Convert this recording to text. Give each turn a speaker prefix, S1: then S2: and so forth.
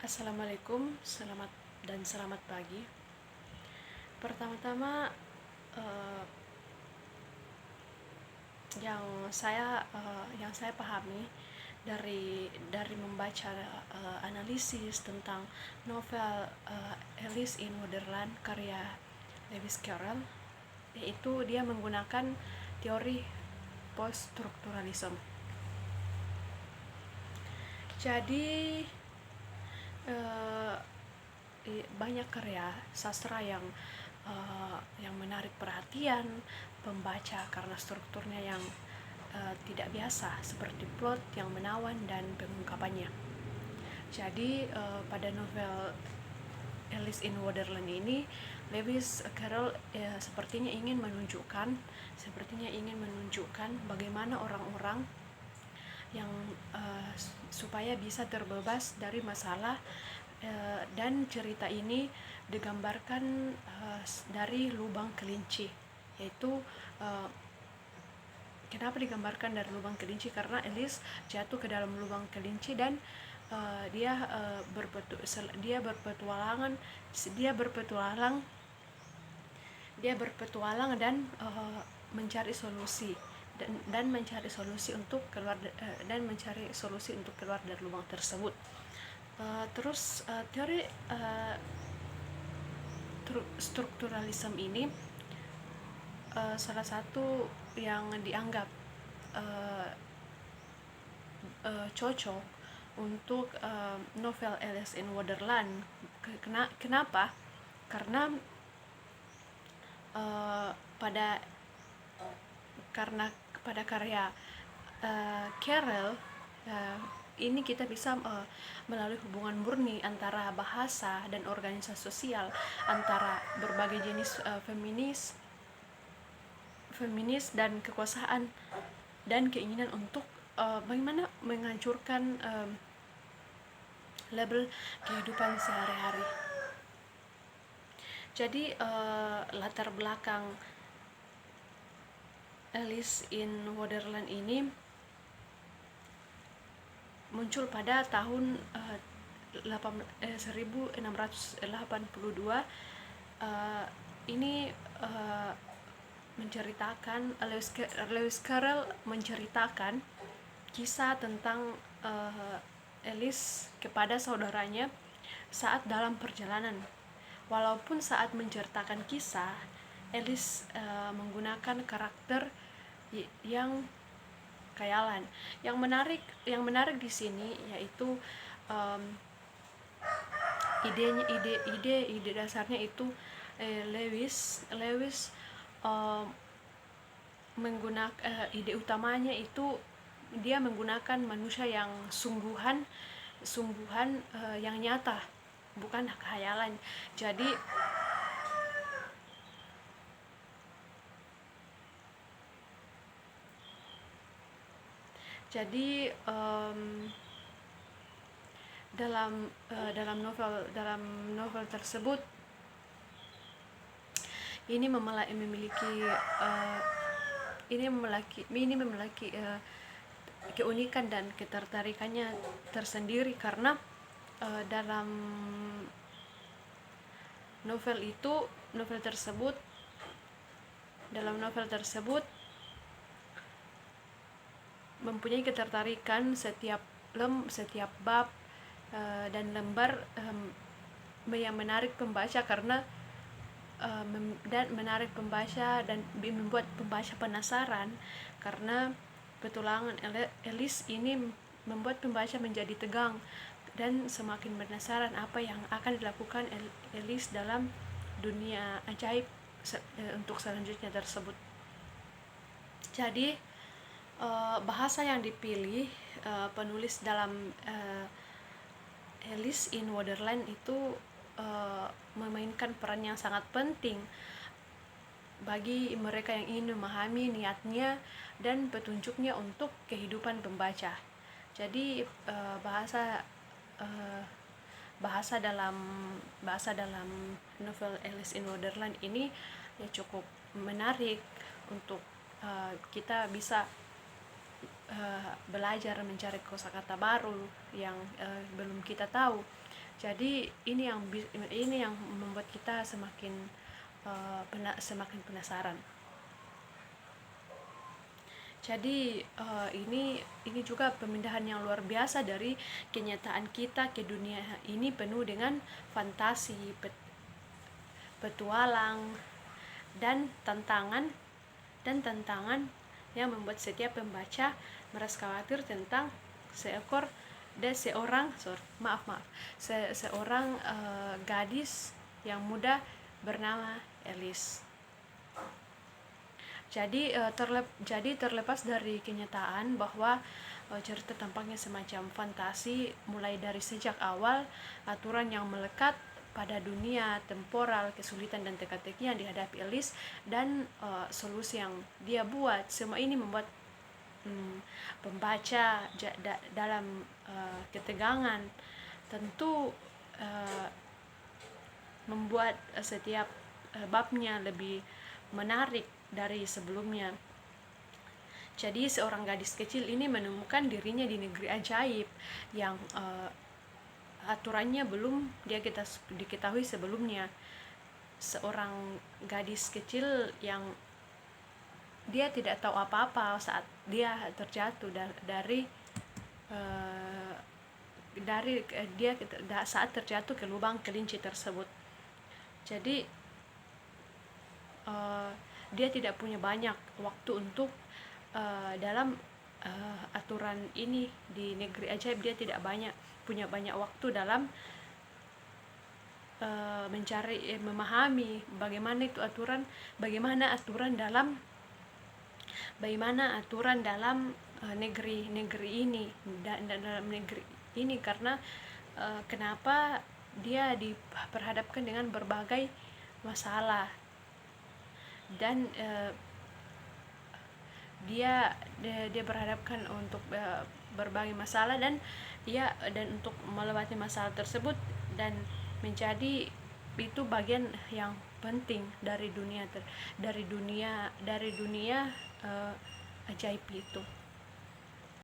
S1: Assalamualaikum, selamat pagi. Pertama-tama eh, yang saya pahami dari membaca analisis tentang novel Alice in Wonderland karya Lewis Carroll, yaitu dia menggunakan teori post strukturalisme. Jadi eh, banyak karya sastra yang menarik perhatian pembaca karena strukturnya yang tidak biasa, seperti plot yang menawan dan pengungkapannya. Jadi pada novel Alice in Wonderland ini, Lewis Carroll sepertinya ingin menunjukkan bagaimana orang-orang yang supaya bisa terbebas dari masalah, dan cerita ini digambarkan dari lubang kelinci, yaitu kenapa digambarkan dari lubang kelinci, karena Alice jatuh ke dalam lubang kelinci dan dia berpetualang dan mencari solusi dan mencari solusi untuk keluar dari lubang tersebut. Teori strukturalisme ini salah satu yang dianggap cocok untuk novel Alice in Wonderland. Kenapa? Karena pada karya Carroll ini kita bisa melalui hubungan murni antara bahasa dan organisasi sosial, antara berbagai jenis feminis dan kekuasaan, dan keinginan untuk bagaimana menghancurkan label kehidupan sehari-hari. Jadi latar belakang Alice in Wonderland ini muncul pada tahun 1682. Ini menceritakan Lewis Carroll menceritakan kisah tentang Alice kepada saudaranya saat dalam perjalanan. Walaupun saat menceritakan kisah, Alice menggunakan karakter yang khayalan. Yang menarik di sini yaitu ide dasarnya itu Lewis menggunakan ide utamanya itu dia menggunakan manusia yang sungguhan yang nyata, bukan khayalan. Jadi dalam novel tersebut ini memiliki keunikan dan ketertarikannya tersendiri, karena dalam novel tersebut mempunyai ketertarikan setiap bab dan lembar yang menarik pembaca dan membuat pembaca penasaran, karena petualangan Alice ini membuat pembaca menjadi tegang dan semakin penasaran apa yang akan dilakukan Alice dalam dunia ajaib untuk selanjutnya tersebut. Jadi bahasa yang dipilih penulis dalam Alice in Wonderland itu memainkan peran yang sangat penting bagi mereka yang ingin memahami niatnya dan petunjuknya untuk kehidupan pembaca. Jadi bahasa dalam novel Alice in Wonderland ini ya cukup menarik untuk kita bisa belajar mencari kosakata baru yang belum kita tahu. Jadi ini yang membuat kita semakin penasaran. Jadi ini juga pemindahan yang luar biasa dari kenyataan kita ke dunia ini penuh dengan fantasi, petualang, dan tantangan yang membuat setiap pembaca merasa khawatir tentang seorang gadis yang muda bernama Alice. Jadi terlepas dari kenyataan bahwa cerita tampaknya semacam fantasi, mulai dari sejak awal aturan yang melekat pada dunia temporal, kesulitan dan teka-teki yang dihadapi Alice, dan solusi yang dia buat, semua ini membuat pembaca dalam ketegangan. Tentu membuat setiap babnya lebih menarik dari sebelumnya. Jadi seorang gadis kecil ini menemukan dirinya di negeri ajaib yang aturannya belum diketahui sebelumnya. Seorang gadis kecil yang dia tidak tahu apa-apa saat dia terjatuh saat terjatuh ke lubang kelinci tersebut. Jadi dia tidak punya banyak waktu untuk dalam aturan ini di negeri ajaib. Dia tidak punya banyak waktu dalam memahami bagaimana aturan dalam negeri ini, karena kenapa dia diperhadapkan dengan berbagai masalah, dan dia berhadapkan untuk berbagai masalah, dan untuk melewati masalah tersebut dan menjadi itu bagian yang penting dari dunia ajaib itu.